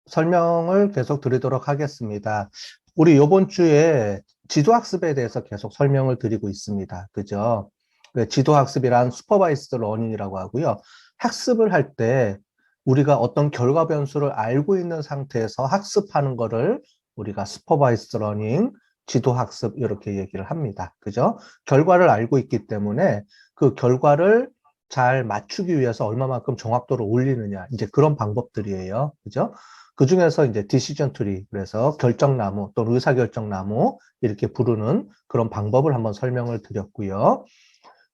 설명을 계속 드리도록 하겠습니다. 우리 이번 주에 지도학습에 대해서 계속 설명을 드리고 있습니다. 그죠? 지도학습이란 슈퍼바이스드 러닝이라고 하고요. 학습을 할 때 우리가 어떤 결과 변수를 알고 있는 상태에서 학습하는 거를 우리가 슈퍼바이스드 러닝, 지도학습 이렇게 얘기를 합니다. 그죠? 결과를 알고 있기 때문에 그 결과를 잘 맞추기 위해서 얼마만큼 정확도를 올리느냐, 이제 그런 방법들이에요. 그죠? 그 중에서 이제 디시전 트리, 그래서 결정나무 또는 의사결정나무 이렇게 부르는 그런 방법을 한번 설명을 드렸고요.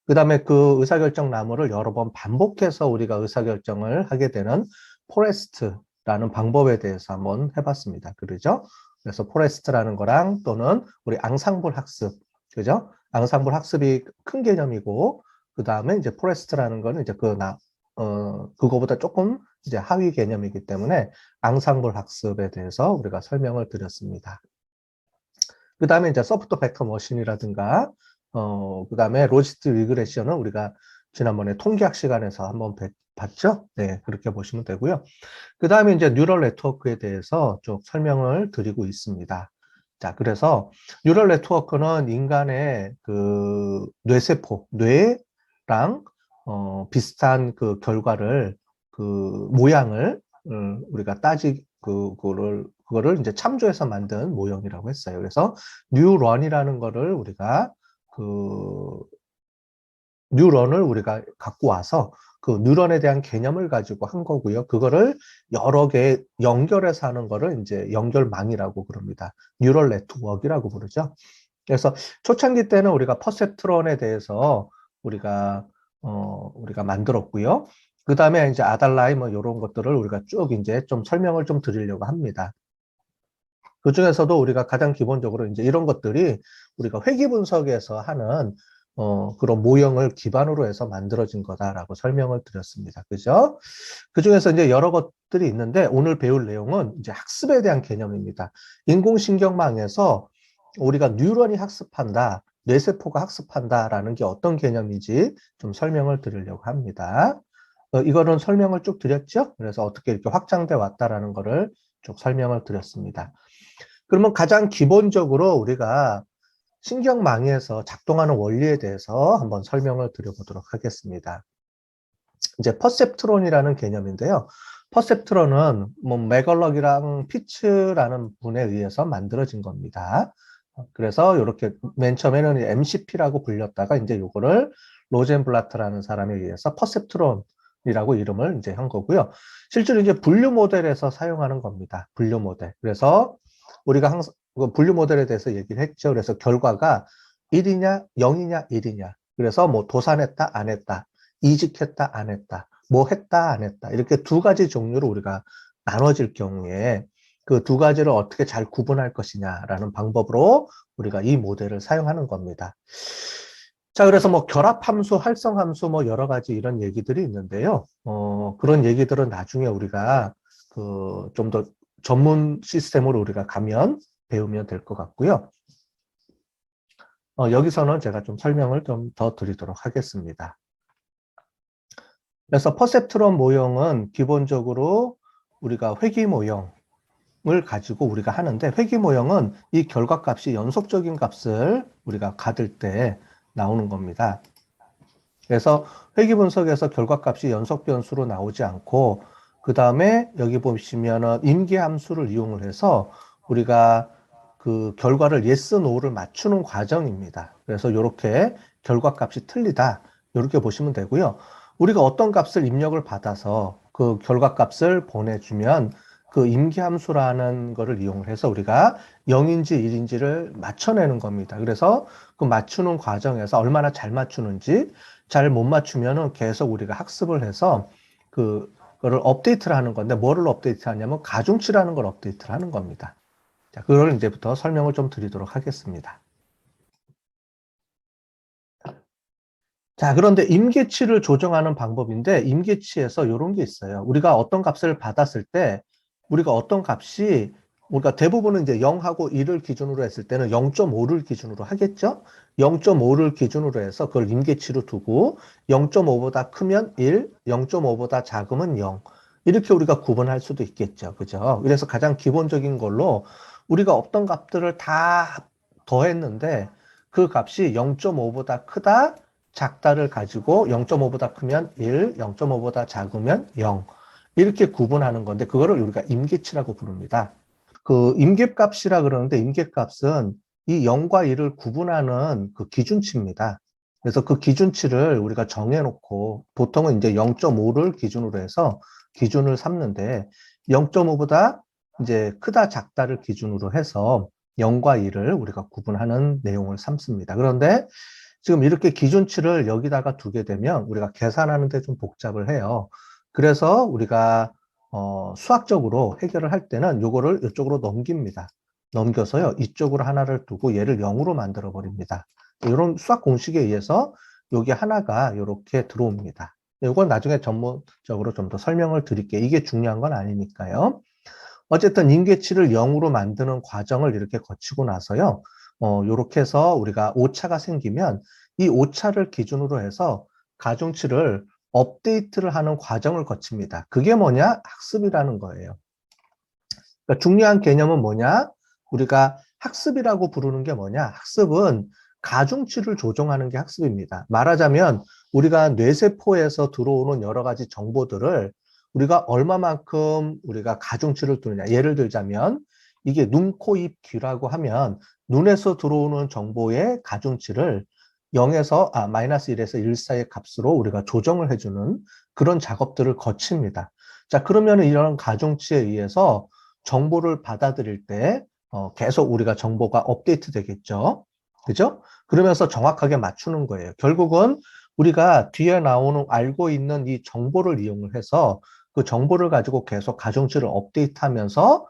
그 다음에 그 의사결정나무를 여러 번 반복해서 우리가 의사결정을 하게 되는 포레스트라는 방법에 대해서 한번 해봤습니다. 그러죠? 그래서 포레스트라는 거랑 또는 우리 앙상블 학습, 그죠? 앙상블 학습이 큰 개념이고, 그 다음에 이제 포레스트라는 거는 이제 그거보다 조금 이제 하위 개념이기 때문에 앙상블 학습에 대해서 우리가 설명을 드렸습니다. 그 다음에 이제 소프트 벡터 머신이라든가, 그 다음에 로지스트 리그레션은 우리가 지난번에 통계학 시간에서 한번 봤죠? 네, 그렇게 보시면 되고요. 그 다음에 이제 뉴럴 네트워크에 대해서 좀 설명을 드리고 있습니다. 자, 그래서 뉴럴 네트워크는 인간의 그 뇌세포, 뇌랑 비슷한 그 결과를 그 모양을 우리가 그거를 이제 참조해서 만든 모형이라고 했어요. 그래서 뉴런이라는 거를 우리가 그 뉴런을 우리가 갖고 와서 그 뉴런에 대한 개념을 가지고 한 거고요. 그거를 여러 개 연결해서 하는 거를 이제 연결망이라고 부릅니다. 뉴럴 네트워크라고 부르죠. 그래서 초창기 때는 우리가 퍼셉트론에 대해서 우리가 우리가 만들었고요. 그 다음에 이제 아달라이 뭐 이런 것들을 우리가 쭉 이제 좀 설명을 좀 드리려고 합니다. 그 중에서도 우리가 가장 기본적으로 이제 이런 것들이 우리가 회귀 분석에서 하는 그런 모형을 기반으로 해서 만들어진 거다라고 설명을 드렸습니다. 그죠? 그 중에서 이제 여러 것들이 있는데 오늘 배울 내용은 이제 학습에 대한 개념입니다. 인공신경망에서 우리가 뉴런이 학습한다, 뇌세포가 학습한다라는 게 어떤 개념인지 좀 설명을 드리려고 합니다. 이거는 설명을 쭉 드렸죠? 그래서 어떻게 이렇게 확장돼 왔다라는 거를 쭉 설명을 드렸습니다. 그러면 가장 기본적으로 우리가 신경망에서 작동하는 원리에 대해서 한번 설명을 드려보도록 하겠습니다. 이제 퍼셉트론이라는 개념인데요. 퍼셉트론은 뭐 맥걸럭이랑 피츠라는 분에 의해서 만들어진 겁니다. 그래서 이렇게 맨 처음에는 MCP라고 불렸다가 이제 요거를 로젠블라트라는 사람에 의해서 퍼셉트론이라고 이름을 이제 한 거고요. 실제로 이제 분류 모델에서 사용하는 겁니다. 분류 모델. 그래서 우리가 항상 그 분류 모델에 대해서 얘기를 했죠. 그래서 결과가 1이냐, 0이냐, 1이냐. 그래서 뭐 도산했다, 안 했다. 이직했다, 안 했다. 뭐 했다, 안 했다. 이렇게 두 가지 종류로 우리가 나눠질 경우에 그 두 가지를 어떻게 잘 구분할 것이냐라는 방법으로 우리가 이 모델을 사용하는 겁니다. 자, 그래서 뭐 결합함수, 활성함수 뭐 여러 가지 이런 얘기들이 있는데요. 그런 얘기들은 나중에 우리가 그 좀 더 전문 시스템으로 우리가 가면 배우면 될 것 같고요. 여기서는 제가 좀 설명을 좀 더 드리도록 하겠습니다. 그래서 퍼셉트론 모형은 기본적으로 우리가 회귀 모형을 가지고 우리가 하는데 회귀 모형은 이 결과값이 연속적인 값을 우리가 가들 때 나오는 겁니다. 그래서 회귀 분석에서 결과값이 연속 변수로 나오지 않고 그 다음에 여기 보시면은 임계 함수를 이용을 해서 우리가 그 결과를 yes, no를 맞추는 과정입니다. 그래서 이렇게 결과값이 틀리다 이렇게 보시면 되고요. 우리가 어떤 값을 입력을 받아서 그 결과값을 보내주면 그 임계함수라는 거를 이용을 해서 우리가 0인지 1인지를 맞춰내는 겁니다. 그래서 그 맞추는 과정에서 얼마나 잘 맞추는지 잘 못 맞추면은 계속 우리가 학습을 해서 그거를 업데이트를 하는 건데 뭐를 업데이트 하냐면 가중치라는 걸 업데이트를 하는 겁니다. 자, 그걸 이제부터 설명을 좀 드리도록 하겠습니다. 자, 그런데 임계치를 조정하는 방법인데 임계치에서 이런 게 있어요. 우리가 어떤 값을 받았을 때 우리가 어떤 값이 우리가 대부분은 이제 0하고 1을 기준으로 했을 때는 0.5를 기준으로 하겠죠? 0.5를 기준으로 해서 그걸 임계치로 두고 0.5보다 크면 1, 0.5보다 작으면 0. 이렇게 우리가 구분할 수도 있겠죠. 그죠? 그래서 가장 기본적인 걸로 우리가 어떤 값들을 다 더했는데 그 값이 0.5보다 크다, 작다를 가지고 0.5보다 크면 1, 0.5보다 작으면 0. 이렇게 구분하는 건데 그거를 우리가 임계치라고 부릅니다. 그 임계값이라 그러는데 임계값은 이 0과 1을 구분하는 그 기준치입니다. 그래서 그 기준치를 우리가 정해놓고 보통은 이제 0.5를 기준으로 해서 기준을 삼는데 0.5보다 이제 크다 작다를 기준으로 해서 0과 1을 우리가 구분하는 내용을 삼습니다. 그런데 지금 이렇게 기준치를 여기다가 두게 되면 우리가 계산하는 데 좀 복잡을 해요. 그래서 우리가 수학적으로 해결을 할 때는 요거를 이쪽으로 넘깁니다. 넘겨서요. 이쪽으로 하나를 두고 얘를 0으로 만들어 버립니다. 이런 수학 공식에 의해서 여기 하나가 이렇게 들어옵니다. 이건 나중에 전문적으로 좀 더 설명을 드릴게요. 이게 중요한 건 아니니까요. 어쨌든 임계치를 0으로 만드는 과정을 이렇게 거치고 나서요. 이렇게 해서 우리가 오차가 생기면 이 오차를 기준으로 해서 가중치를 업데이트를 하는 과정을 거칩니다. 그게 뭐냐? 학습이라는 거예요. 그러니까 중요한 개념은 뭐냐? 우리가 학습이라고 부르는 게 뭐냐? 학습은 가중치를 조정하는 게 학습입니다. 말하자면 우리가 뇌세포에서 들어오는 여러 가지 정보들을 우리가 얼마만큼 우리가 가중치를 두느냐. 예를 들자면 이게 눈, 코, 입, 귀라고 하면 눈에서 들어오는 정보의 가중치를 0에서 마이너스 1에서 1 사이의 값으로 우리가 조정을 해주는 그런 작업들을 거칩니다. 자, 그러면 이런 가중치에 의해서 정보를 받아들일 때 계속 우리가 정보가 업데이트 되겠죠. 그죠? 그러면서 정확하게 맞추는 거예요. 결국은 우리가 뒤에 나오는 알고 있는 이 정보를 이용을 해서 그 정보를 가지고 계속 가중치를 업데이트하면서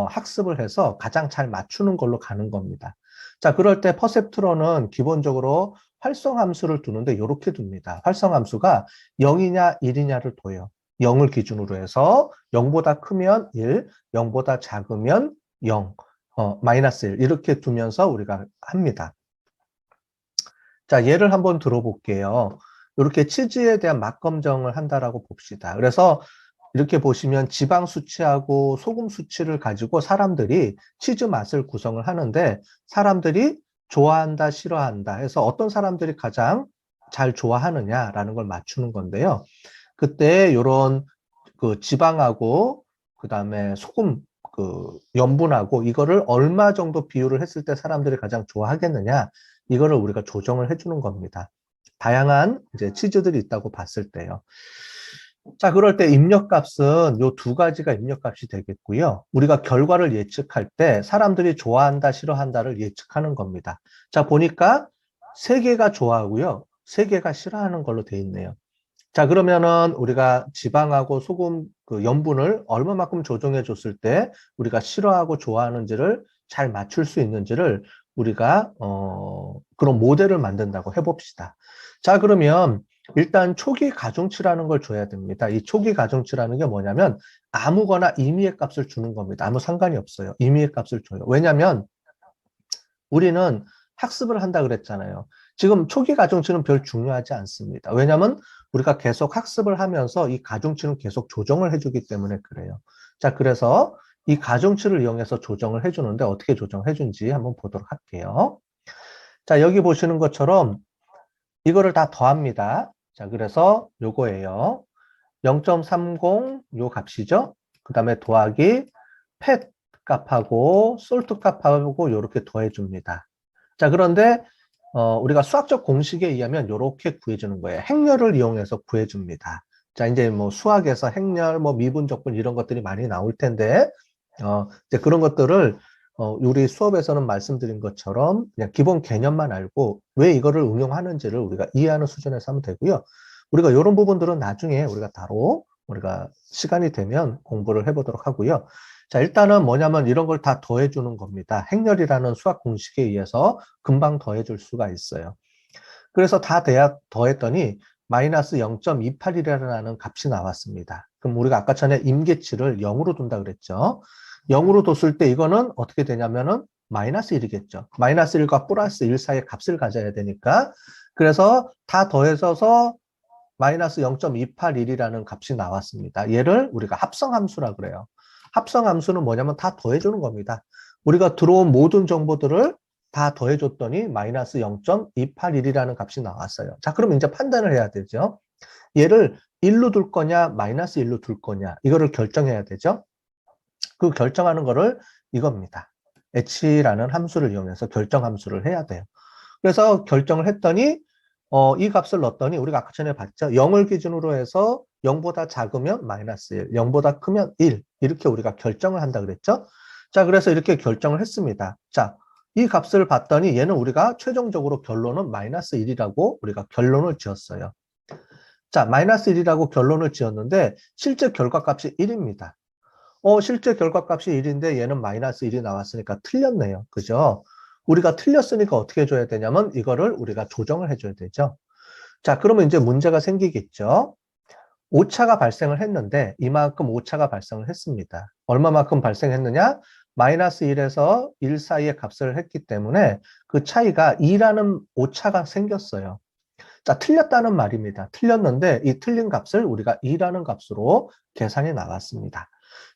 학습을 해서 가장 잘 맞추는 걸로 가는 겁니다. 자, 그럴 때 퍼셉트론은 기본적으로 활성함수를 두는데 이렇게 둡니다. 활성함수가 0이냐 1이냐를 둬요. 0을 기준으로 해서 0보다 크면 1, 0보다 작으면 0, 마이너스 1 이렇게 두면서 우리가 합니다. 자, 예를 한번 들어볼게요. 이렇게 치즈에 대한 맛 검정을 한다라고 봅시다. 그래서 이렇게 보시면 지방 수치하고 소금 수치를 가지고 사람들이 치즈 맛을 구성을 하는데 사람들이 좋아한다, 싫어한다 해서 어떤 사람들이 가장 잘 좋아하느냐라는 걸 맞추는 건데요. 그때 이런 그 지방하고 그다음에 소금 그 염분하고 이거를 얼마 정도 비율을 했을 때 사람들이 가장 좋아하겠느냐 이거를 우리가 조정을 해주는 겁니다. 다양한 이제 치즈들이 있다고 봤을 때요. 자, 그럴 때 입력값은 요 두 가지가 입력값이 되겠고요. 우리가 결과를 예측할 때 사람들이 좋아한다, 싫어한다를 예측하는 겁니다. 자, 보니까 세 개가 좋아하고요. 세 개가 싫어하는 걸로 돼 있네요. 자, 그러면은 우리가 지방하고 소금 그 염분을 얼마만큼 조정해 줬을 때 우리가 싫어하고 좋아하는지를 잘 맞출 수 있는지를 우리가 그런 모델을 만든다고 해봅시다. 자, 그러면 일단 초기 가중치라는 걸 줘야 됩니다. 이 초기 가중치라는 게 뭐냐면 아무거나 임의의 값을 주는 겁니다. 아무 상관이 없어요. 임의의 값을 줘요. 왜냐하면 우리는 학습을 한다 그랬잖아요. 지금 초기 가중치는 별 중요하지 않습니다. 왜냐하면 우리가 계속 학습을 하면서 이 가중치는 계속 조정을 해주기 때문에 그래요. 자, 그래서 이 가중치를 이용해서 조정을 해주는데 어떻게 조정해 준지 한번 보도록 할게요. 자, 여기 보시는 것처럼 이거를 다 더합니다. 자, 그래서 요거예요. 0.30 요 값이죠. 그 다음에 더하기 팻 값하고 솔트 값하고 이렇게 더해 줍니다. 자, 그런데 우리가 수학적 공식에 의하면 이렇게 구해주는 거예요. 행렬을 이용해서 구해줍니다. 자, 이제 뭐 수학에서 행렬, 뭐 미분적분 이런 것들이 많이 나올 텐데, 이제 그런 것들을 우리 수업에서는 말씀드린 것처럼 그냥 기본 개념만 알고 왜 이거를 응용하는지를 우리가 이해하는 수준에서 하면 되고요. 우리가 이런 부분들은 나중에 우리가 따로 우리가 시간이 되면 공부를 해보도록 하고요. 자, 일단은 뭐냐면 이런 걸 다 더해주는 겁니다. 행렬이라는 수학 공식에 의해서 금방 더해줄 수가 있어요. 그래서 다 더했더니 마이너스 0.28이라는 값이 나왔습니다. 그럼 우리가 아까 전에 임계치를 0으로 둔다 그랬죠. 0으로 뒀을 때 이거는 어떻게 되냐면은 마이너스 1이겠죠. 마이너스 1과 플러스 1 사이의 값을 가져야 되니까 그래서 다 더해져서 마이너스 0.281이라는 값이 나왔습니다. 얘를 우리가 합성함수라 그래요. 합성함수는 뭐냐면 다 더해주는 겁니다. 우리가 들어온 모든 정보들을 다 더해줬더니 마이너스 0.281이라는 값이 나왔어요. 자, 그럼 이제 판단을 해야 되죠. 얘를 1로 둘 거냐, 마이너스 1로 둘 거냐, 이거를 결정해야 되죠. 그 결정하는 거를 이겁니다. h라는 함수를 이용해서 결정 함수를 해야 돼요. 그래서 결정을 했더니 이 값을 넣었더니 우리가 아까 전에 봤죠. 0을 기준으로 해서 0보다 작으면 마이너스 1, 0보다 크면 1 이렇게 우리가 결정을 한다 그랬죠. 자, 그래서 이렇게 결정을 했습니다. 자, 이 값을 봤더니 얘는 우리가 최종적으로 결론은 마이너스 1이라고 우리가 결론을 지었어요. 자, 마이너스 1이라고 결론을 지었는데 실제 결과값이 1입니다. 실제 결과값이 1인데 얘는 마이너스 1이 나왔으니까 틀렸네요. 그죠? 우리가 틀렸으니까 어떻게 해줘야 되냐면 이거를 우리가 조정을 해줘야 되죠. 자, 그러면 이제 문제가 생기겠죠. 오차가 발생을 했는데 이만큼 오차가 발생을 했습니다. 얼마만큼 발생했느냐? 마이너스 1에서 1 사이의 값을 했기 때문에 그 차이가 2라는 오차가 생겼어요. 자, 틀렸다는 말입니다. 틀렸는데 이 틀린 값을 우리가 2라는 값으로 계산이 나왔습니다.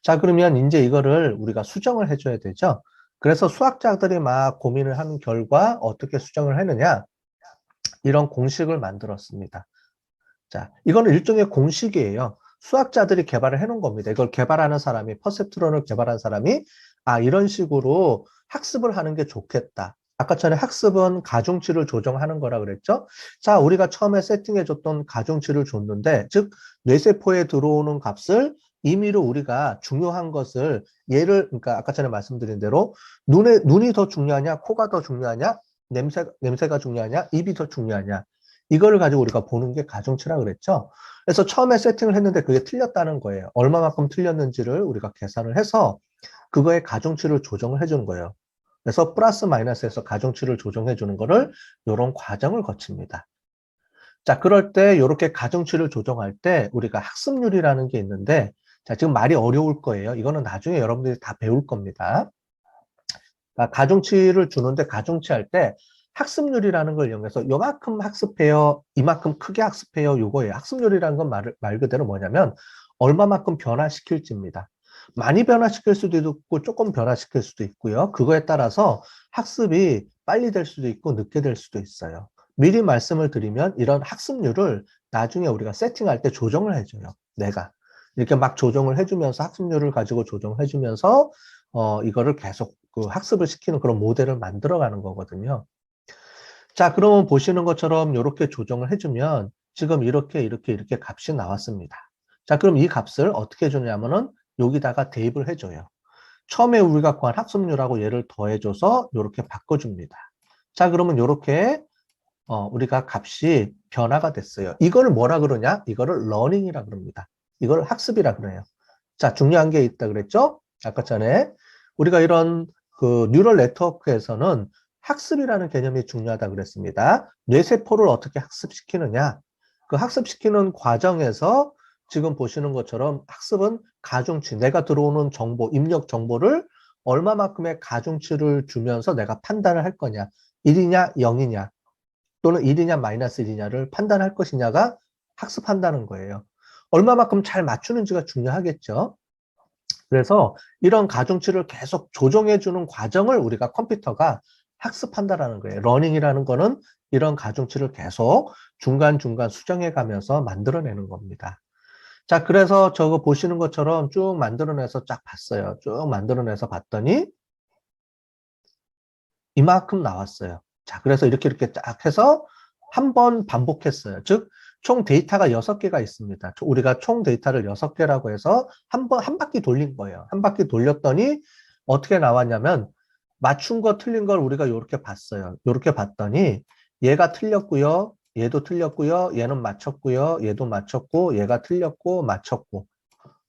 자, 그러면 이제 이거를 우리가 수정을 해줘야 되죠. 그래서 수학자들이 막 고민을 하는 결과 어떻게 수정을 했느냐? 이런 공식을 만들었습니다. 자, 이거는 일종의 공식이에요. 수학자들이 개발을 해놓은 겁니다. 이걸 개발하는 사람이, 퍼셉트론을 개발한 사람이 이런 식으로 학습을 하는 게 좋겠다. 아까 전에 학습은 가중치를 조정하는 거라 그랬죠? 자, 우리가 처음에 세팅해줬던 가중치를 줬는데, 즉 뇌세포에 들어오는 값을 임의로 우리가 중요한 것을 그러니까 아까 전에 말씀드린 대로 눈이 더 중요하냐, 코가 더 중요하냐, 냄새가 중요하냐, 입이 더 중요하냐. 이거를 가지고 우리가 보는 게 가중치라 그랬죠. 그래서 처음에 세팅을 했는데 그게 틀렸다는 거예요. 얼마만큼 틀렸는지를 우리가 계산을 해서 그거의 가중치를 조정을 해주는 거예요. 그래서 플러스 마이너스에서 가중치를 조정해 주는 거를 이런 과정을 거칩니다. 자, 그럴 때 이렇게 가중치를 조정할 때 우리가 학습률이라는 게 있는데, 자, 지금 말이 어려울 거예요. 이거는 나중에 여러분들이 다 배울 겁니다. 가중치를 주는데 가중치 할 때 학습률이라는 걸 이용해서 요만큼 학습해요, 이만큼 크게 학습해요, 요거예요. 학습률이라는 건 말 그대로 뭐냐면 얼마만큼 변화시킬지입니다. 많이 변화시킬 수도 있고 조금 변화시킬 수도 있고요. 그거에 따라서 학습이 빨리 될 수도 있고 늦게 될 수도 있어요. 미리 말씀을 드리면 이런 학습률을 나중에 우리가 세팅할 때 조정을 해줘요. 내가 이렇게 막 조정을 해주면서 학습률을 가지고 조정을 해주면서 이거를 계속 그 학습을 시키는 그런 모델을 만들어가는 거거든요. 자, 그러면 보시는 것처럼 이렇게 조정을 해주면 지금 이렇게 값이 나왔습니다. 자, 그럼 이 값을 어떻게 해주냐면은 여기다가 대입을 해줘요. 처음에 우리가 구한 학습률하고 얘를 더해줘서 이렇게 바꿔줍니다. 자, 그러면 이렇게 우리가 값이 변화가 됐어요. 이걸 뭐라 그러냐? 이거를 러닝이라 그럽니다. 이걸 학습이라 그래요. 자, 중요한 게 있다 그랬죠? 아까 전에 우리가 이런 그 뉴럴 네트워크에서는 학습이라는 개념이 중요하다 그랬습니다. 뇌세포를 어떻게 학습시키느냐? 그 학습시키는 과정에서 지금 보시는 것처럼 학습은 가중치, 내가 들어오는 정보, 입력 정보를 얼마만큼의 가중치를 주면서 내가 판단을 할 거냐? 1이냐, 0이냐, 또는 1이냐, 마이너스 1이냐를 판단할 것이냐가 학습한다는 거예요. 얼마만큼 잘 맞추는지가 중요하겠죠. 그래서 이런 가중치를 계속 조정해주는 과정을 우리가 컴퓨터가 학습한다라는 거예요. 러닝이라는 거는 이런 가중치를 계속 중간중간 수정해 가면서 만들어내는 겁니다. 자, 그래서 저거 보시는 것처럼 쭉 만들어내서 쫙 봤어요. 쭉 만들어내서 봤더니 이만큼 나왔어요. 자, 그래서 이렇게 쫙 해서 한 번 반복했어요. 즉, 총 데이터가 6개가 있습니다. 우리가 총 데이터를 6개라고 해서 한 바퀴 돌린 거예요. 한 바퀴 돌렸더니 어떻게 나왔냐면 맞춘 거 틀린 걸 우리가 이렇게 봤어요. 이렇게 봤더니 얘가 틀렸고요. 얘도 틀렸고요. 얘는 맞췄고요. 얘도 맞췄고 얘가 틀렸고 맞췄고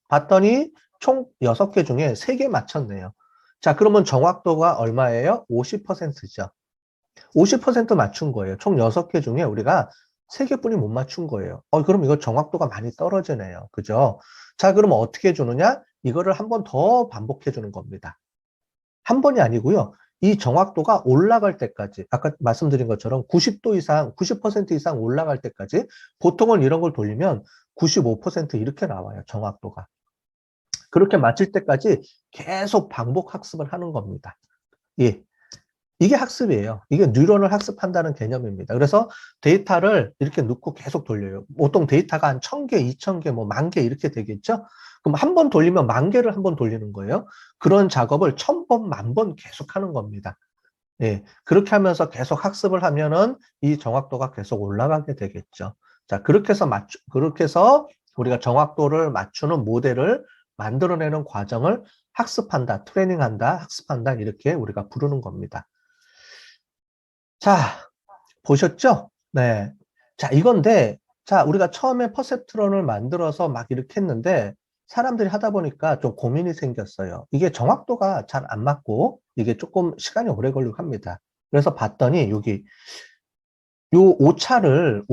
봤더니 총 6개 중에 3개 맞췄네요. 자, 그러면 정확도가 얼마예요? 50%죠. 50% 맞춘 거예요. 총 6개 중에 우리가 3개뿐이 못 맞춘 거예요. 그럼 이거 정확도가 많이 떨어지네요. 그죠? 자, 그럼 어떻게 해주느냐? 이거를 한 번 더 반복해 주는 겁니다. 한 번이 아니고요. 이 정확도가 올라갈 때까지, 아까 말씀드린 것처럼 90도 이상, 90% 이상 올라갈 때까지, 보통은 이런 걸 돌리면 95% 이렇게 나와요, 정확도가. 그렇게 맞출 때까지 계속 반복 학습을 하는 겁니다. 예. 이게 학습이에요. 이게 뉴런을 학습한다는 개념입니다. 그래서 데이터를 이렇게 넣고 계속 돌려요. 보통 데이터가 한 1000개, 2000개, 뭐 10,000개 이렇게 되겠죠? 그럼 한 번 돌리면 10,000개를 한 번 돌리는 거예요. 그런 작업을 1000번, 10,000번 계속 하는 겁니다. 예. 그렇게 하면서 계속 학습을 하면은 이 정확도가 계속 올라가게 되겠죠. 자, 그렇게 해서 우리가 정확도를 맞추는 모델을 만들어내는 과정을 학습한다, 트레이닝한다, 학습한다, 이렇게 우리가 부르는 겁니다. 자, 보셨죠? 네. 자, 이건데, 자, 우리가 처음에 퍼셉트론을 만들어서 막 이렇게 했는데, 사람들이 하다 보니까 좀 고민이 생겼어요. 이게 정확도가 잘 안 맞고, 이게 조금 시간이 오래 걸리고 합니다. 그래서 봤더니, 여기, 요 오차를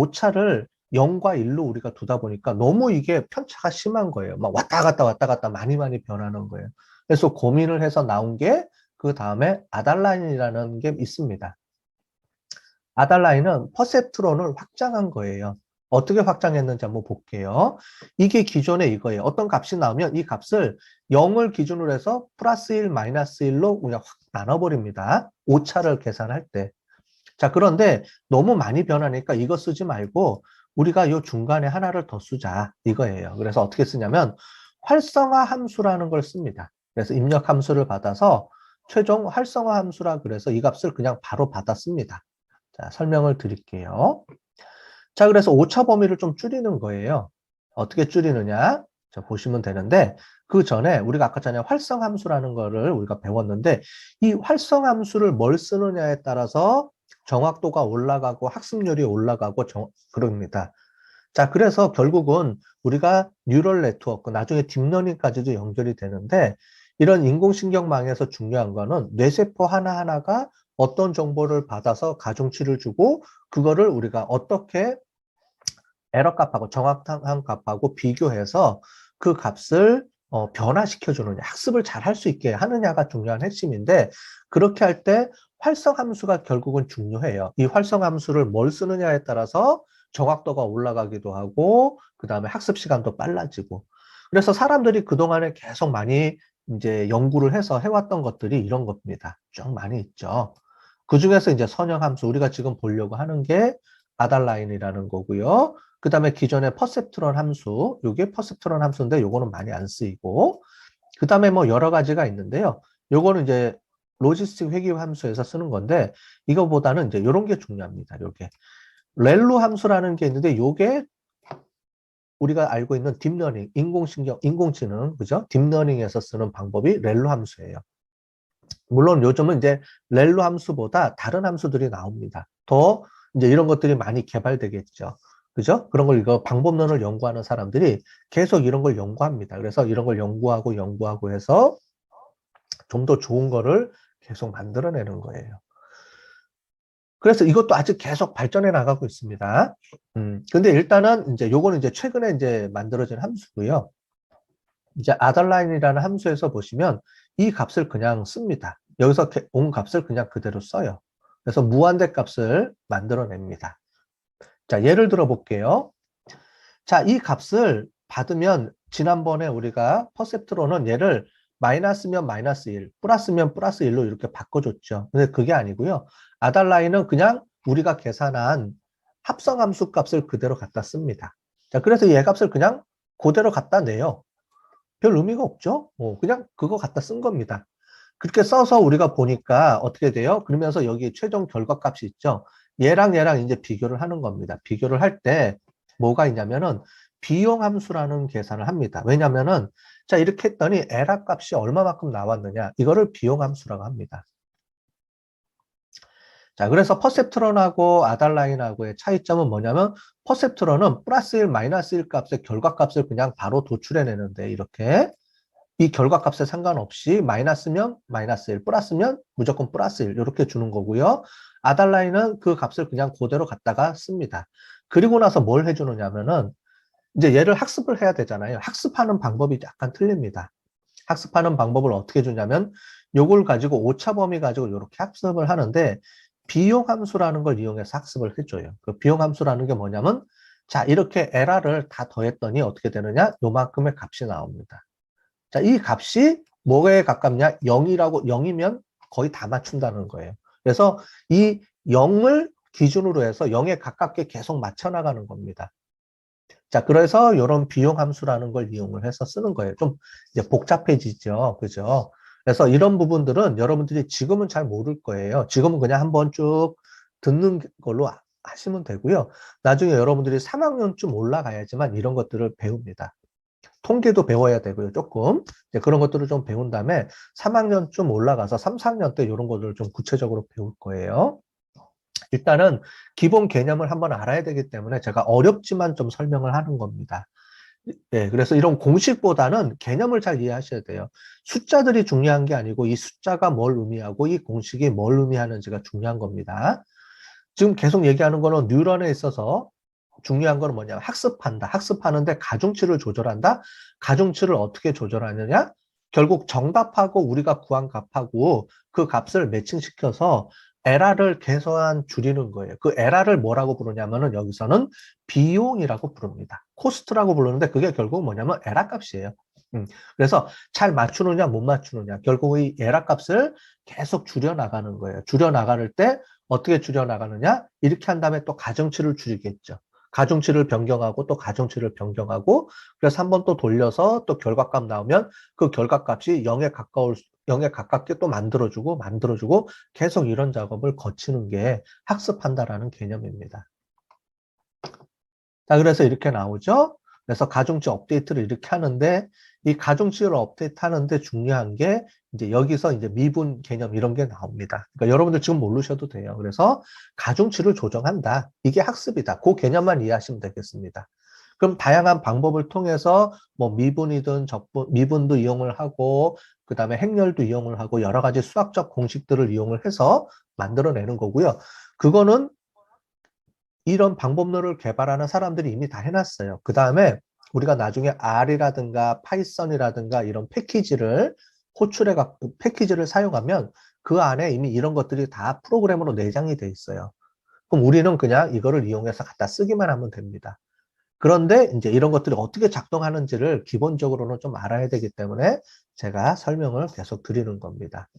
0과 1로 우리가 두다 보니까 너무 이게 편차가 심한 거예요. 막 왔다 갔다 많이 변하는 거예요. 그래서 고민을 해서 나온 게, 그 다음에 아달라인이라는 게 있습니다. 아달라인은 퍼셉트론을 확장한 거예요. 어떻게 확장했는지 한번 볼게요. 이게 기존에 이거예요. 어떤 값이 나오면 이 값을 0을 기준으로 해서 플러스 1, 마이너스 1로 그냥 확 나눠버립니다. 오차를 계산할 때. 자, 그런데 너무 많이 변하니까 이거 쓰지 말고 우리가 이 중간에 하나를 더 쓰자 이거예요. 그래서 어떻게 쓰냐면 활성화 함수라는 걸 씁니다. 그래서 입력 함수를 받아서 최종 활성화 함수라 그래서 이 값을 그냥 바로 받아 씁니다. 자, 설명을 드릴게요. 자, 그래서 오차 범위를 좀 줄이는 거예요. 어떻게 줄이느냐? 자, 보시면 되는데, 그 전에 우리가 아까 전에 활성함수라는 거를 우리가 배웠는데, 이 활성함수를 뭘 쓰느냐에 따라서 정확도가 올라가고 학습률이 올라가고 그럽니다. 자, 그래서 결국은 우리가 뉴럴 네트워크, 나중에 딥러닝까지도 연결이 되는데, 이런 인공신경망에서 중요한 거는 뇌세포 하나하나가 어떤 정보를 받아서 가중치를 주고, 그거를 우리가 어떻게 에러 값하고 정확한 값하고 비교해서 그 값을 변화시켜주느냐, 학습을 잘 할 수 있게 하느냐가 중요한 핵심인데, 그렇게 할 때 활성함수가 결국은 중요해요. 이 활성함수를 뭘 쓰느냐에 따라서 정확도가 올라가기도 하고, 그 다음에 학습 시간도 빨라지고. 그래서 사람들이 그동안에 계속 많이 이제 연구를 해서 해왔던 것들이 이런 겁니다. 쭉 많이 있죠. 그 중에서 이제 선형함수, 우리가 지금 보려고 하는 게 아달라인이라는 거고요. 그 다음에 기존의 퍼셉트론 함수, 요게 퍼셉트론 함수인데 요거는 많이 안 쓰이고, 그 다음에 뭐 여러 가지가 있는데요. 요거는 이제 로지스틱 회귀 함수에서 쓰는 건데, 이거보다는 이제 요런 게 중요합니다. 요게. 렐루 함수라는 게 있는데, 요게 우리가 알고 있는 딥러닝, 인공지능, 그죠? 딥러닝에서 쓰는 방법이 렐루 함수예요. 물론 요즘은 이제 렐루 함수보다 다른 함수들이 나옵니다. 더 이제 이런 것들이 많이 개발되겠죠. 그죠? 그런 걸 이거 방법론을 연구하는 사람들이 계속 이런 걸 연구합니다. 그래서 이런 걸 연구하고 해서 좀 더 좋은 거를 계속 만들어내는 거예요. 그래서 이것도 아직 계속 발전해 나가고 있습니다. 근데 일단은 이제 요거는 이제 최근에 이제 만들어진 함수고요. 이제 아달라인이라는 함수에서 보시면 이 값을 그냥 씁니다. 여기서 온 값을 그냥 그대로 써요. 그래서 무한대 값을 만들어냅니다. 자, 예를 들어 볼게요. 자, 이 값을 받으면 지난번에 우리가 퍼셉트로는 얘를 마이너스면 마이너스 1, 플러스면 플러스 1로 이렇게 바꿔줬죠. 근데 그게 아니고요. 아달라인은 그냥 우리가 계산한 합성함수 값을 그대로 갖다 씁니다. 자, 그래서 얘 값을 그냥 그대로 갖다 내요. 별 의미가 없죠? 그냥 그거 갖다 쓴 겁니다. 그렇게 써서 우리가 보니까 어떻게 돼요? 그러면서 여기 최종 결과값이 있죠? 얘랑 이제 비교를 하는 겁니다. 비교를 할 때 뭐가 있냐면은 비용함수라는 계산을 합니다. 왜냐면은 자, 이렇게 했더니 에라 값이 얼마만큼 나왔느냐? 이거를 비용함수라고 합니다. 자, 그래서 퍼셉트론하고 아달라인하고의 차이점은 뭐냐면 퍼셉트론은 플러스 1, 마이너스 1 값의 결과값을 그냥 바로 도출해내는데 이렇게 이 결과값에 상관없이 마이너스면 마이너스 1, 플러스면 무조건 플러스 1 이렇게 주는 거고요. 아달라인은 그 값을 그냥 그대로 갖다가 씁니다. 그리고 나서 뭘 해주느냐면은 이제 얘를 학습을 해야 되잖아요. 학습하는 방법이 약간 틀립니다. 학습하는 방법을 어떻게 주냐면 요걸 가지고 오차 범위 가지고 이렇게 학습을 하는데 비용 함수라는 걸 이용해서 학습을 해줘요. 그 비용 함수라는 게 뭐냐면 자, 이렇게 에라를 다 더했더니 어떻게 되느냐? 요만큼의 값이 나옵니다. 자, 이 값이 뭐에 가깝냐? 0이라고, 0이면 거의 다 맞춘다는 거예요. 그래서 이 0을 기준으로 해서 0에 가깝게 계속 맞춰 나가는 겁니다. 자, 그래서 이런 비용 함수라는 걸 이용을 해서 쓰는 거예요. 좀 이제 복잡해지죠. 그죠? 그래서 이런 부분들은 여러분들이 지금은 잘 모를 거예요. 지금은 그냥 한번 쭉 듣는 걸로 하시면 되고요. 나중에 여러분들이 3학년쯤 올라가야지만 이런 것들을 배웁니다. 통계도 배워야 되고요, 조금. 이제 그런 것들을 좀 배운 다음에 3학년쯤 올라가서 3, 4학년 때 이런 것들을 좀 구체적으로 배울 거예요. 일단은 기본 개념을 한번 알아야 되기 때문에 제가 어렵지만 좀 설명을 하는 겁니다. 예, 그래서 이런 공식보다는 개념을 잘 이해하셔야 돼요. 숫자들이 중요한 게 아니고 이 숫자가 뭘 의미하고 이 공식이 뭘 의미하는지가 중요한 겁니다. 지금 계속 얘기하는 거는 뉴런에 있어서 중요한 거는 뭐냐면 학습한다. 학습하는데 가중치를 조절한다. 가중치를 어떻게 조절하느냐? 결국 정답하고 우리가 구한 값하고 그 값을 매칭시켜서 에라를 최소한 줄이는 거예요. 그 에라를 뭐라고 부르냐면은 여기서는 비용이라고 부릅니다. 코스트라고 부르는데 그게 결국 뭐냐면 에라 값이에요. 그래서 잘 맞추느냐 못 맞추느냐 결국 이 에라 값을 계속 줄여 나가는 거예요. 줄여 나갈 때 어떻게 줄여 나가느냐? 이렇게 한 다음에 또 가중치를 줄이겠죠. 가중치를 변경하고 또 가중치를 변경하고 그래서 한 번 또 돌려서 또 결과값 나오면 그 결과값이 0에 가깝게 또 만들어주고 계속 이런 작업을 거치는 게 학습한다라는 개념입니다. 자, 그래서 이렇게 나오죠. 그래서 가중치 업데이트를 이렇게 하는데 이 가중치를 업데이트 하는데 중요한 게 이제 여기서 이제 미분 개념 이런 게 나옵니다. 그러니까 여러분들 지금 모르셔도 돼요. 그래서 가중치를 조정한다. 이게 학습이다. 그 개념만 이해하시면 되겠습니다. 그럼 다양한 방법을 통해서 뭐 미분이든 적분, 미분도 이용을 하고 그다음에 행렬도 이용을 하고 여러 가지 수학적 공식들을 이용을 해서 만들어내는 거고요. 그거는 이런 방법론을 개발하는 사람들이 이미 다 해놨어요. 그 다음에 우리가 나중에 R이라든가 파이썬이라든가 이런 패키지를 사용하면 그 안에 이미 이런 것들이 다 프로그램으로 내장이 돼 있어요. 그럼 우리는 그냥 이거를 이용해서 갖다 쓰기만 하면 됩니다. 그런데 이제 이런 것들이 어떻게 작동하는지를 기본적으로는 좀 알아야 되기 때문에 제가 설명을 계속 드리는 겁니다.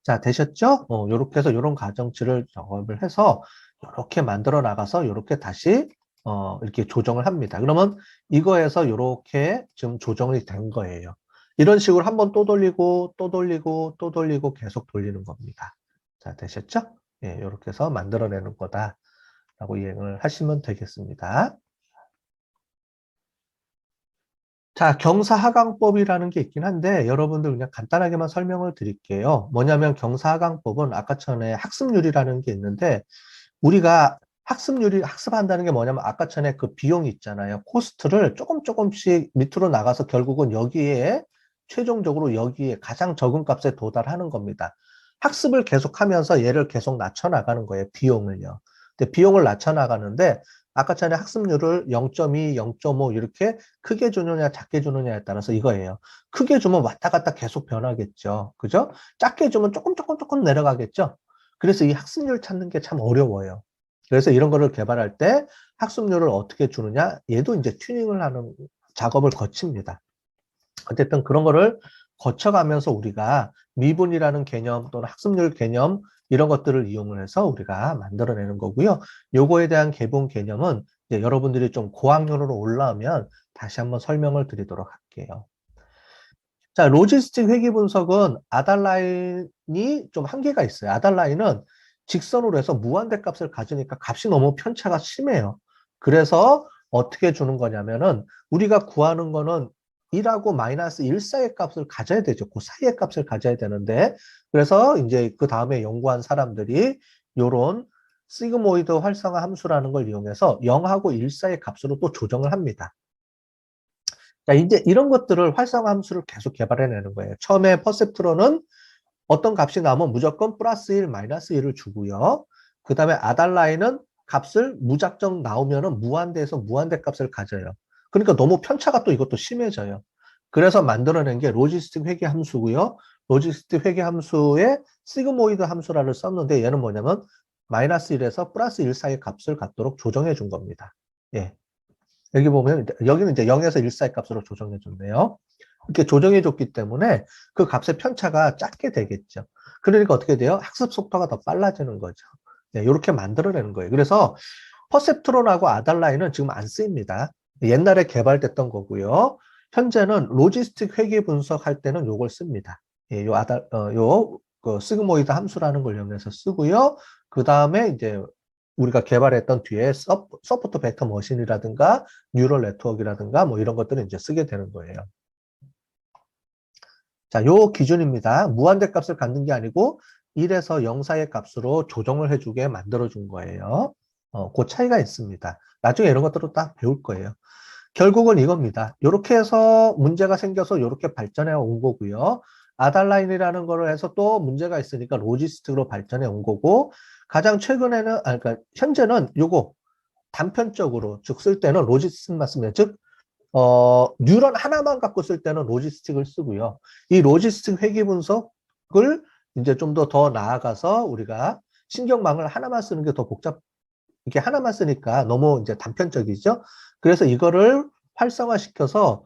자, 되셨죠? 요렇게 해서 요런 가정치를 작업을 해서 요렇게 만들어 나가서 요렇게 다시 이렇게 조정을 합니다. 그러면 이거에서 요렇게 지금 조정이 된 거예요. 이런 식으로 한번 또 돌리고 또 돌리고 또 돌리고 계속 돌리는 겁니다. 자, 되셨죠? 예, 요렇게 해서 만들어내는 거다라고 이해를 하시면 되겠습니다. 자, 경사하강법이라는 게 있긴 한데 여러분들 그냥 간단하게만 설명을 드릴게요. 뭐냐면 경사하강법은 아까 전에 학습률이라는 게 있는데 우리가 학습한다는 게 뭐냐면 아까 전에 그 비용이 있잖아요. 코스트를 조금씩 밑으로 나가서 결국은 여기에 최종적으로 여기에 가장 적은 값에 도달하는 겁니다. 학습을 계속하면서 얘를 계속 낮춰 나가는 거예요. 비용을요. 근데 비용을 낮춰 나가는데 아까 전에 학습률을 0.2, 0.5 이렇게 크게 주느냐 작게 주느냐에 따라서 이거예요. 크게 주면 왔다 갔다 계속 변하겠죠. 그죠? 작게 주면 조금 내려가겠죠. 그래서 이 학습률 찾는 게 참 어려워요. 그래서 이런 거를 개발할 때 학습률을 어떻게 주느냐? 얘도 이제 튜닝을 하는 작업을 거칩니다. 어쨌든 그런 거를 거쳐가면서 우리가 미분이라는 개념 또는 학습률 개념 이런 것들을 이용을 해서 우리가 만들어내는 거고요. 요거에 대한 개본 개념은 이제 여러분들이 좀 고학년으로 올라오면 다시 한번 설명을 드리도록 할게요. 자, 로지스틱 회귀 분석은 아달라인이 좀 한계가 있어요. 아달라인은 직선으로 해서 무한대 값을 가지니까 값이 너무 편차가 심해요. 그래서 어떻게 주는 거냐면은 우리가 구하는 거는 1하고 마이너스 1 사이의 값을 가져야 되죠. 그 사이의 값을 가져야 되는데 그래서 이제 그 다음에 연구한 사람들이 요런 시그모이드 활성화 함수라는 걸 이용해서 0하고 1 사이의 값으로 또 조정을 합니다. 자, 이제 이런 것들을 활성화 함수를 계속 개발해내는 거예요. 처음에 퍼셉트로는 어떤 값이 나오면 무조건 플러스 1, 마이너스 1을 주고요. 그 다음에 아달라인은 값을 무작정 나오면은 무한대에서 무한대 값을 가져요. 그러니까 너무 편차가 또 이것도 심해져요. 그래서 만들어낸 게 로지스틱 회계 함수고요. 로지스틱 회계 함수에 시그모이드 함수라를 썼는데 얘는 뭐냐면 마이너스 1에서 플러스 1 사이의 값을 갖도록 조정해 준 겁니다. 예. 여기 보면 여기는 이제 0에서 1 사이 값으로 조정해 줬네요. 이렇게 조정해 줬기 때문에 그 값의 편차가 작게 되겠죠. 그러니까 어떻게 돼요? 학습 속도가 더 빨라지는 거죠. 네, 이렇게 만들어내는 거예요. 그래서 퍼셉트론하고 아달라인은 지금 안 쓰입니다. 옛날에 개발됐던 거고요. 현재는 로지스틱 회계 분석할 때는 요걸 씁니다. 예, 그 시그모이드 함수라는 걸 이용해서 쓰고요. 그 다음에 이제 우리가 개발했던 뒤에 서포트 벡터 머신이라든가 뉴럴 네트워크라든가 뭐 이런 것들을 이제 쓰게 되는 거예요. 자, 요 기준입니다. 무한대 값을 갖는 게 아니고 1에서 0 사이의 값으로 조정을 해주게 만들어준 거예요. 그 차이가 있습니다. 나중에 이런 것들을 딱 배울 거예요. 결국은 이겁니다. 이렇게 해서 문제가 생겨서 이렇게 발전해 온 거고요. 아달라인이라는 거를 해서 또 문제가 있으니까 로지스틱으로 발전해 온 거고, 가장 최근에는, 그러니까 현재는 요거 단편적으로, 즉 쓸 때는 로지스틱만 씁니다. 즉, 뉴런 하나만 갖고 쓸 때는 로지스틱을 쓰고요. 이 로지스틱 회귀 분석을 이제 좀 더 나아가서 우리가 신경망을 하나만 쓰는 게 더 이게 하나만 쓰니까 너무 이제 단편적이죠. 그래서 이거를 활성화시켜서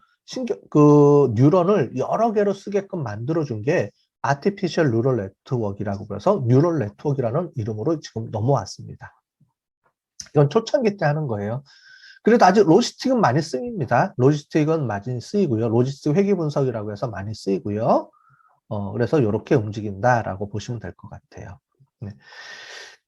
뉴런을 여러 개로 쓰게끔 만들어준 게 아티피셜 뉴럴 네트워크라고 그래서 뉴럴 네트워크라는 이름으로 지금 넘어왔습니다. 이건 초창기 때 하는 거예요. 그래도 아직 로지스틱은 많이 쓰입니다. 로지스틱은 많이 쓰이고요. 로지스틱 회귀 분석이라고 해서 많이 쓰이고요. 그래서 이렇게 움직인다라고 보시면 될 것 같아요. 네.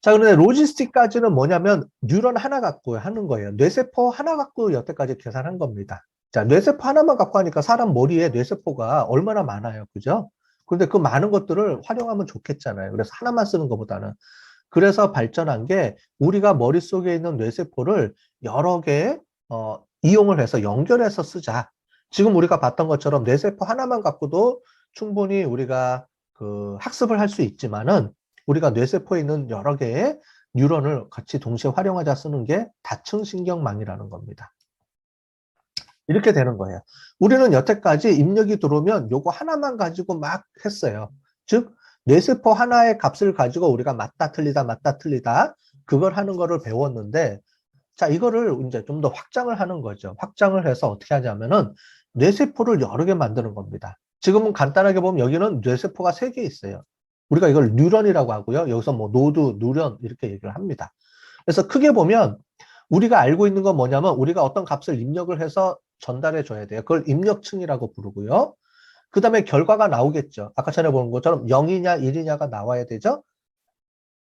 자, 그런데 로지스틱까지는 뭐냐면 뉴런 하나 갖고 하는 거예요. 뇌세포 하나 갖고 여태까지 계산한 겁니다. 자, 뇌세포 하나만 갖고 하니까 사람 머리에 뇌세포가 얼마나 많아요. 그죠? 그런데 그 많은 것들을 활용하면 좋겠잖아요. 그래서 하나만 쓰는 것보다는. 그래서 발전한 게 우리가 머릿속에 있는 뇌세포를 여러 개 이용을 해서 연결해서 쓰자. 지금 우리가 봤던 것처럼 뇌세포 하나만 갖고도 충분히 우리가 그 학습을 할 수 있지만은 우리가 뇌세포에 있는 여러 개의 뉴런을 같이 동시에 활용하자 쓰는 게 다층 신경망이라는 겁니다. 이렇게 되는 거예요. 우리는 여태까지 입력이 들어오면 요거 하나만 가지고 막 했어요. 즉 뇌세포 하나의 값을 가지고 우리가 맞다 틀리다 그걸 하는 거를 배웠는데, 자, 이거를 이제 좀 더 확장을 하는 거죠. 확장을 해서 어떻게 하냐면은 뇌세포를 여러 개 만드는 겁니다. 지금은 간단하게 보면 여기는 뇌세포가 3개 있어요. 우리가 이걸 뉴런이라고 하고요. 여기서 뭐 노드, 누런 이렇게 얘기를 합니다. 그래서 크게 보면 우리가 알고 있는 건 뭐냐면 우리가 어떤 값을 입력을 해서 전달해 줘야 돼요. 그걸 입력층이라고 부르고요. 그 다음에 결과가 나오겠죠. 아까 전에 보는 것처럼 0이냐 1이냐가 나와야 되죠.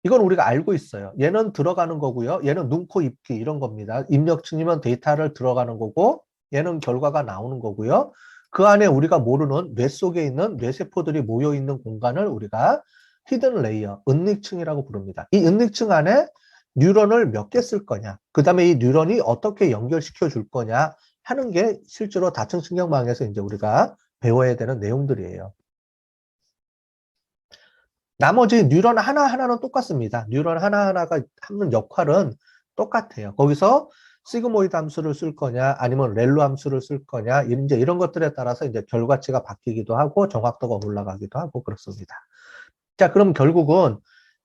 이건 우리가 알고 있어요. 얘는 들어가는 거고요. 얘는 눈, 코, 입, 귀 이런 겁니다. 입력층이면 데이터를 들어가는 거고 얘는 결과가 나오는 거고요. 그 안에 우리가 모르는 뇌 속에 있는 뇌세포들이 모여 있는 공간을 우리가 히든 레이어, 은닉층이라고 부릅니다. 이 은닉층 안에 뉴런을 몇 개 쓸 거냐, 그 다음에 이 뉴런이 어떻게 연결시켜 줄 거냐 하는 게 실제로 다층 신경망에서 이제 우리가 배워야 되는 내용들이에요. 나머지 뉴런 하나하나는 똑같습니다. 뉴런 하나하나가 하는 역할은 똑같아요. 거기서 시그모이드 함수를 쓸 거냐, 아니면 렐로 함수를 쓸 거냐, 이제 이런 것들에 따라서 이제 결과치가 바뀌기도 하고, 정확도가 올라가기도 하고, 그렇습니다. 자, 그럼 결국은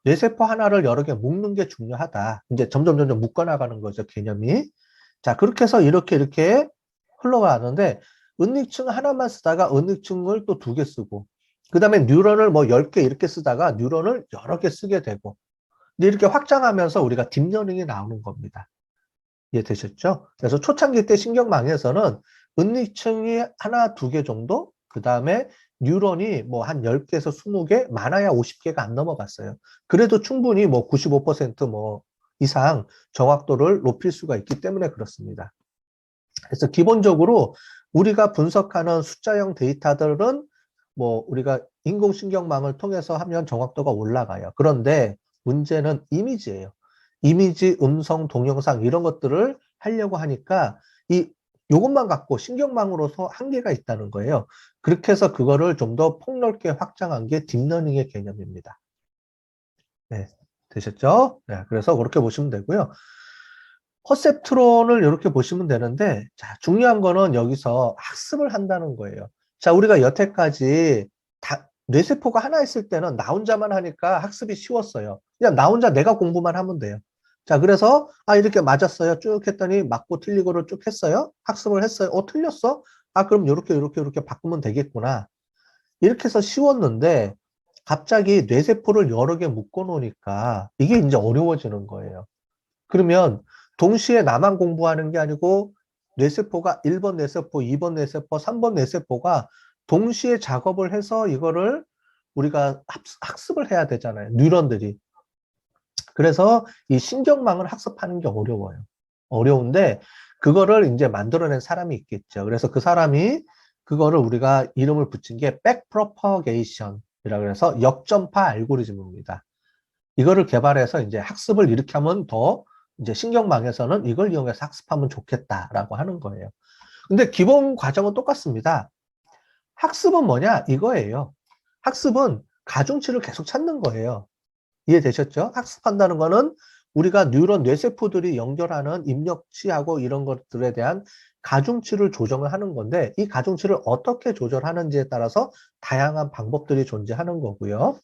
뇌세포 하나를 여러 개 묶는 게 중요하다. 이제 점점 묶어나가는 거죠, 개념이. 자, 그렇게 해서 이렇게 흘러가는데, 은닉층 하나만 쓰다가 은닉층을 또 2개 쓰고, 그 다음에 뉴런을 뭐 10개 이렇게 쓰다가 뉴런을 여러 개 쓰게 되고, 근데 이렇게 확장하면서 우리가 딥러닝이 나오는 겁니다. 이해되셨죠? 그래서 초창기 때 신경망에서는 은닉층이 하나, 2개 정도, 그 다음에 뉴런이 뭐 한 10개에서 20개, 많아야 50개가 안 넘어갔어요. 그래도 충분히 뭐 95%뭐 이상 정확도를 높일 수가 있기 때문에 그렇습니다. 그래서 기본적으로 우리가 분석하는 숫자형 데이터들은 뭐 우리가 인공신경망을 통해서 하면 정확도가 올라가요. 그런데 문제는 이미지예요. 이미지, 음성, 동영상 이런 것들을 하려고 하니까 요것만 갖고 신경망으로서 한계가 있다는 거예요. 그렇게 해서 그거를 좀 더 폭넓게 확장한 게 딥러닝의 개념입니다. 네, 되셨죠? 네, 그래서 그렇게 보시면 되고요. 퍼셉트론을 이렇게 보시면 되는데, 자, 중요한 거는 여기서 학습을 한다는 거예요. 자, 우리가 여태까지 뇌세포가 하나 있을 때는 나 혼자만 하니까 학습이 쉬웠어요. 그냥 나 혼자 내가 공부만 하면 돼요. 자, 그래서, 이렇게 맞았어요. 쭉 했더니 맞고 틀리고를 쭉 했어요. 학습을 했어요. 틀렸어? 그럼 요렇게 바꾸면 되겠구나. 이렇게 해서 쉬웠는데, 갑자기 뇌세포를 여러 개 묶어 놓으니까 이게 이제 어려워지는 거예요. 그러면 동시에 나만 공부하는 게 아니고 뇌세포가 1번 뇌세포, 2번 뇌세포, 3번 뇌세포가 동시에 작업을 해서 이거를 우리가 학습을 해야 되잖아요. 뉴런들이. 그래서 이 신경망을 학습하는 게 어려워요. 어려운데 그거를 이제 만들어낸 사람이 있겠죠. 그래서 그 사람이 그거를 우리가 이름을 붙인 게 백프로퍼게이션이라고 해서 역전파 알고리즘입니다. 이거를 개발해서 이제 학습을 이렇게 하면 더 이제 신경망에서는 이걸 이용해서 학습하면 좋겠다라고 하는 거예요. 근데 기본 과정은 똑같습니다. 학습은 뭐냐? 이거예요. 학습은 가중치를 계속 찾는 거예요. 이해되셨죠? 학습한다는 거는 우리가 뉴런 뇌세포들이 연결하는 입력치하고 이런 것들에 대한 가중치를 조정을 하는 건데 이 가중치를 어떻게 조절하는지에 따라서 다양한 방법들이 존재하는 거고요.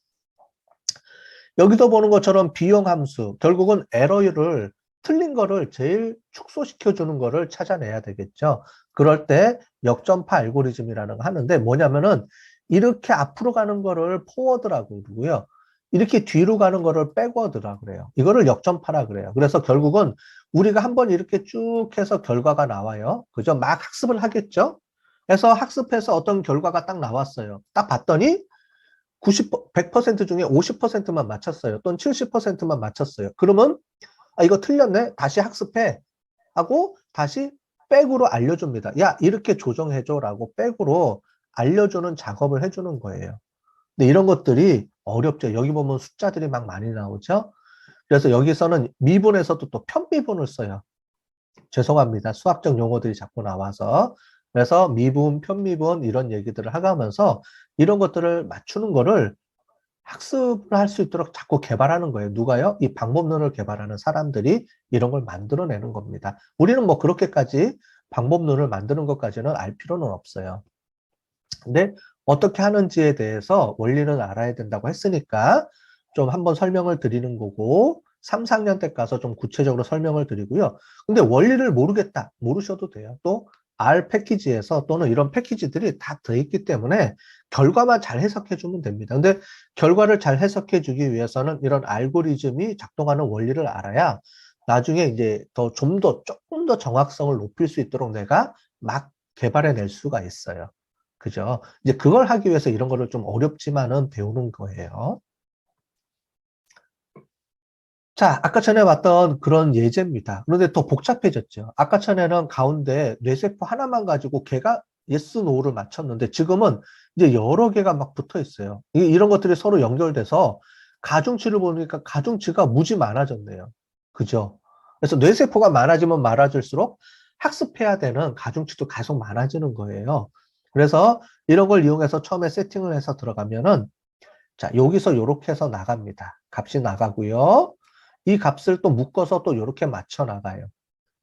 여기서 보는 것처럼 비용함수, 결국은 에러를 틀린 거를 제일 축소시켜 주는 거를 찾아내야 되겠죠. 그럴 때 역전파 알고리즘이라는 거 하는데 뭐냐면은 이렇게 앞으로 가는 거를 포워드라고 그러고요. 이렇게 뒤로 가는 거를 백워드라 그래요. 이거를 역전파라 그래요. 그래서 결국은 우리가 한번 이렇게 쭉 해서 결과가 나와요. 그죠? 막 학습을 하겠죠? 그래서 학습해서 어떤 결과가 딱 나왔어요. 딱 봤더니 100% 중에 50%만 맞췄어요. 또는 70%만 맞췄어요. 그러면 이거 틀렸네. 다시 학습해. 하고 다시 백으로 알려줍니다. 야, 이렇게 조정해줘라고 백으로 알려주는 작업을 해주는 거예요. 근데 이런 것들이 어렵죠. 여기 보면 숫자들이 막 많이 나오죠. 그래서 여기서는 미분에서도 또 편미분을 써요. 죄송합니다. 수학적 용어들이 자꾸 나와서. 그래서 미분, 편미분 이런 얘기들을 하면서 이런 것들을 맞추는 거를 학습을 할 수 있도록 자꾸 개발하는 거예요. 누가요? 이 방법론을 개발하는 사람들이 이런 걸 만들어내는 겁니다. 우리는 뭐 그렇게까지 방법론을 만드는 것까지는 알 필요는 없어요. 근데 어떻게 하는지에 대해서 원리는 알아야 된다고 했으니까 좀 한번 설명을 드리는 거고 3, 4학년 때 가서 좀 구체적으로 설명을 드리고요. 근데 원리를 모르겠다. 모르셔도 돼요. 또 R 패키지에서 또는 이런 패키지들이 다 들어있기 때문에 결과만 잘 해석해 주면 됩니다. 근데 결과를 잘 해석해 주기 위해서는 이런 알고리즘이 작동하는 원리를 알아야 나중에 이제 조금 더 정확성을 높일 수 있도록 내가 막 개발해 낼 수가 있어요. 그죠? 이제 그걸 하기 위해서 이런 거를 좀 어렵지만은 배우는 거예요. 자, 아까 전에 봤던 그런 예제입니다. 그런데 더 복잡해졌죠. 아까 전에는 가운데 뇌세포 하나만 가지고 걔가 yes, no를 맞췄는데 지금은 이제 여러 개가 막 붙어 있어요. 이런 것들이 서로 연결돼서 가중치를 보니까 가중치가 무지 많아졌네요. 그죠? 그래서 뇌세포가 많아지면 많아질수록 학습해야 되는 가중치도 계속 많아지는 거예요. 그래서 이런 걸 이용해서 처음에 세팅을 해서 들어가면은 자, 여기서 이렇게 해서 나갑니다. 값이 나가고요. 이 값을 또 묶어서 또 이렇게 맞춰 나가요.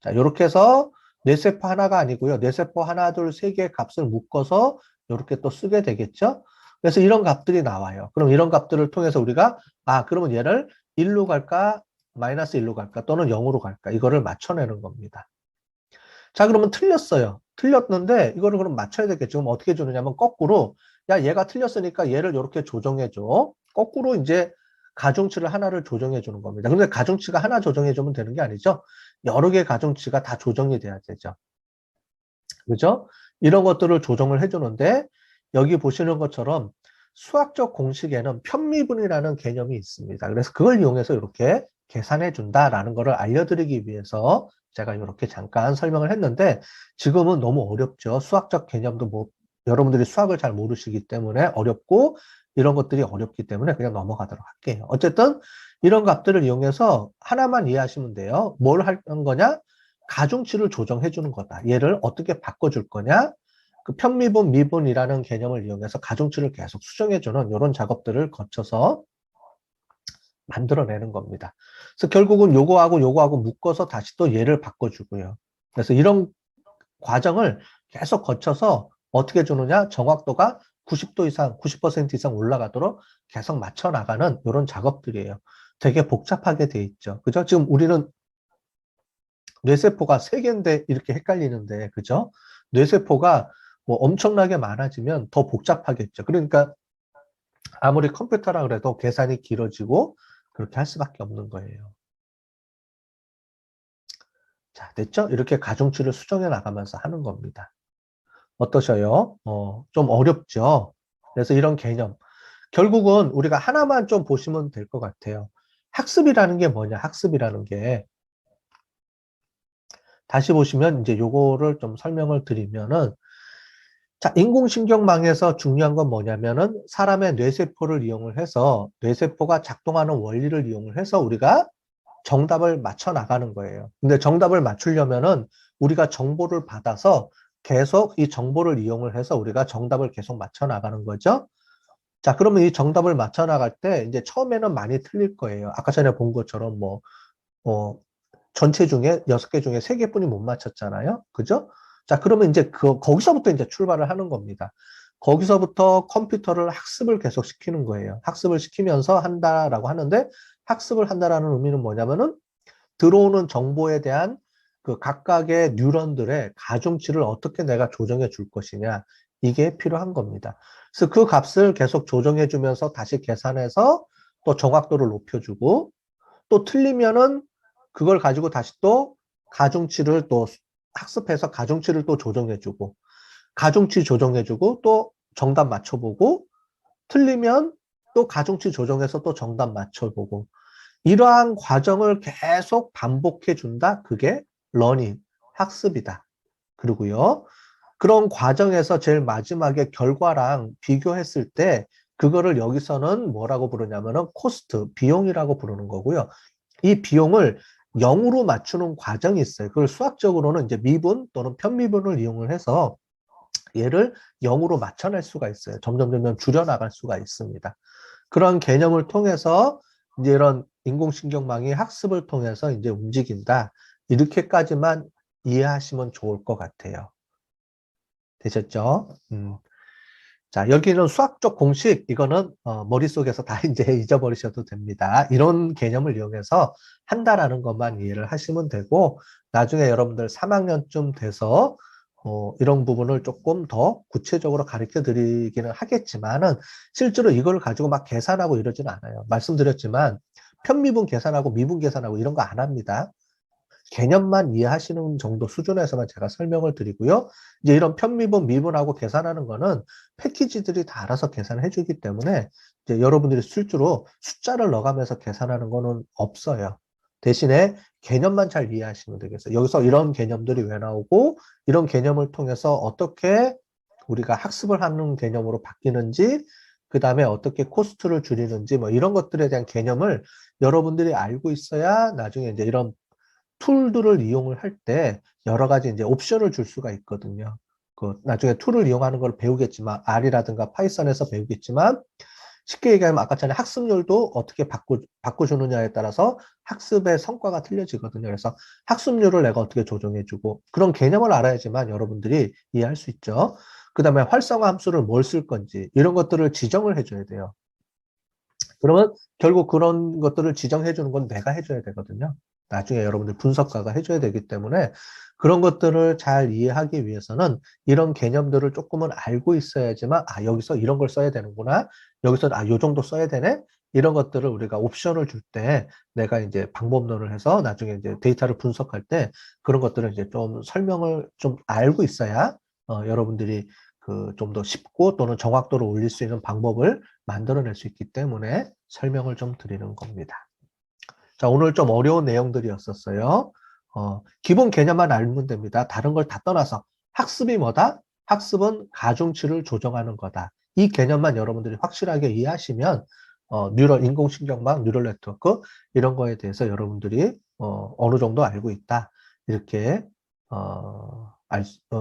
자, 이렇게 해서 뇌세포 하나가 아니고요. 뇌세포 하나, 둘, 세 개의 값을 묶어서 이렇게 또 쓰게 되겠죠. 그래서 이런 값들이 나와요. 그럼 이런 값들을 통해서 우리가 그러면 얘를 1로 갈까? 마이너스 1로 갈까? 또는 0으로 갈까? 이거를 맞춰내는 겁니다. 자, 그러면 틀렸어요. 틀렸는데 이거를 그럼 맞춰야 되겠죠. 그럼 어떻게 주느냐면 거꾸로 야, 얘가 틀렸으니까 얘를 이렇게 조정해 줘. 거꾸로 이제 가중치를 하나를 조정해 주는 겁니다. 근데 가중치가 하나 조정해 주면 되는 게 아니죠. 여러 개의 가중치가 다 조정이 돼야 되죠. 그죠? 이런 것들을 조정을 해 주는데 여기 보시는 것처럼 수학적 공식에는 편미분이라는 개념이 있습니다. 그래서 그걸 이용해서 이렇게 계산해 준다라는 것을 알려드리기 위해서 제가 이렇게 잠깐 설명을 했는데 지금은 너무 어렵죠. 수학적 개념도 뭐 여러분들이 수학을 잘 모르시기 때문에 어렵고 이런 것들이 어렵기 때문에 그냥 넘어가도록 할게요. 어쨌든 이런 값들을 이용해서 하나만 이해하시면 돼요. 뭘 하는 거냐? 가중치를 조정해 주는 거다. 얘를 어떻게 바꿔줄 거냐? 그 편미분, 미분이라는 개념을 이용해서 가중치를 계속 수정해주는 이런 작업들을 거쳐서 만들어내는 겁니다. 그래서 결국은 요거하고 묶어서 다시 또 얘를 바꿔주고요. 그래서 이런 과정을 계속 거쳐서 어떻게 주느냐? 정확도가 90도 이상, 90% 이상 올라가도록 계속 맞춰 나가는 이런 작업들이에요. 되게 복잡하게 돼 있죠. 그죠? 지금 우리는 뇌세포가 3개인데 이렇게 헷갈리는데, 그죠? 뇌세포가 뭐 엄청나게 많아지면 더 복잡하겠죠. 그러니까 아무리 컴퓨터라 그래도 계산이 길어지고 그렇게 할 수밖에 없는 거예요. 자, 됐죠? 이렇게 가중치를 수정해 나가면서 하는 겁니다. 어떠셔요? 좀 어렵죠? 그래서 이런 개념. 결국은 우리가 하나만 좀 보시면 될 것 같아요. 학습이라는 게 뭐냐? 학습이라는 게. 다시 보시면 이제 요거를 좀 설명을 드리면은, 자, 인공신경망에서 중요한 건 뭐냐면은 사람의 뇌세포를 이용을 해서 뇌세포가 작동하는 원리를 이용을 해서 우리가 정답을 맞춰 나가는 거예요. 근데 정답을 맞추려면은 우리가 정보를 받아서 계속 이 정보를 이용을 해서 우리가 정답을 계속 맞춰 나가는 거죠. 자, 그러면 이 정답을 맞춰 나갈 때 이제 처음에는 많이 틀릴 거예요. 아까 전에 본 것처럼 어, 전체 중에 6개 중에 3개뿐이 못 맞췄잖아요. 그죠? 자, 그러면 이제 거기서부터 이제 출발을 하는 겁니다. 거기서부터 컴퓨터를 학습을 계속 시키는 거예요. 학습을 시키면서 한다라고 하는데 학습을 한다라는 의미는 뭐냐면은 들어오는 정보에 대한 그 각각의 뉴런들의 가중치를 어떻게 내가 조정해 줄 것이냐. 이게 필요한 겁니다. 그래서 그 값을 계속 조정해 주면서 다시 계산해서 또 정확도를 높여주고 또 틀리면은 그걸 가지고 다시 또 가중치를 또 학습해서 가중치를 또 조정해주고 가중치 조정해주고 또 정답 맞춰보고 틀리면 또 가중치 조정해서 또 정답 맞춰보고 이러한 과정을 계속 반복해 준다. 그게 러닝, 학습이다. 그리고요. 그런 과정에서 제일 마지막에 결과랑 비교했을 때 그거를 여기서는 뭐라고 부르냐면은 코스트, 비용이라고 부르는 거고요. 이 비용을 0으로 맞추는 과정이 있어요. 그걸 수학적으로는 이제 미분 또는 편미분을 이용을 해서 얘를 0으로 맞춰낼 수가 있어요. 점점 줄여나갈 수가 있습니다. 그런 개념을 통해서 이제 이런 인공신경망이 학습을 통해서 이제 움직인다. 이렇게까지만 이해하시면 좋을 것 같아요. 되셨죠? 자, 여기는 수학적 공식, 이거는 머릿속에서 다 이제 잊어버리셔도 됩니다. 이런 개념을 이용해서 한다라는 것만 이해를 하시면 되고, 나중에 여러분들 3학년쯤 돼서 이런 부분을 조금 더 구체적으로 가르쳐 드리기는 하겠지만은, 실제로 이걸 가지고 막 계산하고 이러지는 않아요. 말씀드렸지만, 편미분 계산하고 미분 계산하고 이런 거 안 합니다. 개념만 이해하시는 정도 수준에서만 제가 설명을 드리고요. 이제 이런 편미분, 미분하고 계산하는 거는 패키지들이 다 알아서 계산해 주기 때문에 이제 여러분들이 실제로 숫자를 넣어가면서 계산하는 거는 없어요. 대신에 개념만 잘 이해하시면 되겠어요. 여기서 이런 개념들이 왜 나오고 이런 개념을 통해서 어떻게 우리가 학습을 하는 개념으로 바뀌는지 그 다음에 어떻게 코스트를 줄이는지 뭐 이런 것들에 대한 개념을 여러분들이 알고 있어야 나중에 이제 이런 툴들을 이용을 할 때 여러 가지 이제 옵션을 줄 수가 있거든요. 그 나중에 툴을 이용하는 걸 배우겠지만 R이라든가 파이썬에서 배우겠지만 쉽게 얘기하면 아까 전에 학습률도 어떻게 바꿔주느냐에 따라서 학습의 성과가 틀려지거든요. 그래서 학습률을 내가 어떻게 조정해주고 그런 개념을 알아야지만 여러분들이 이해할 수 있죠. 그 다음에 활성화 함수를 뭘 쓸 건지 이런 것들을 지정을 해줘야 돼요. 그러면 결국 그런 것들을 지정해 주는 건 내가 해줘야 되거든요. 나중에 여러분들 분석가가 해줘야 되기 때문에 그런 것들을 잘 이해하기 위해서는 이런 개념들을 조금은 알고 있어야지만 아 여기서 이런 걸 써야 되는구나. 여기서 아 요 정도 써야 되네. 이런 것들을 우리가 옵션을 줄 때 내가 이제 방법론을 해서 나중에 이제 데이터를 분석할 때 그런 것들을 이제 좀 설명을 좀 알고 있어야 여러분들이 그 좀 더 쉽고 또는 정확도를 올릴 수 있는 방법을 만들어낼 수 있기 때문에 설명을 좀 드리는 겁니다. 자, 오늘 좀 어려운 내용들이었었어요. 기본 개념만 알면 됩니다. 다른 걸 다 떠나서 학습이 뭐다? 학습은 가중치를 조정하는 거다. 이 개념만 여러분들이 확실하게 이해하시면 인공신경망, 뉴럴 네트워크 이런 거에 대해서 여러분들이 어느 정도 알고 있다. 이렇게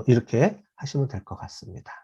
이렇게 하시면 될 것 같습니다.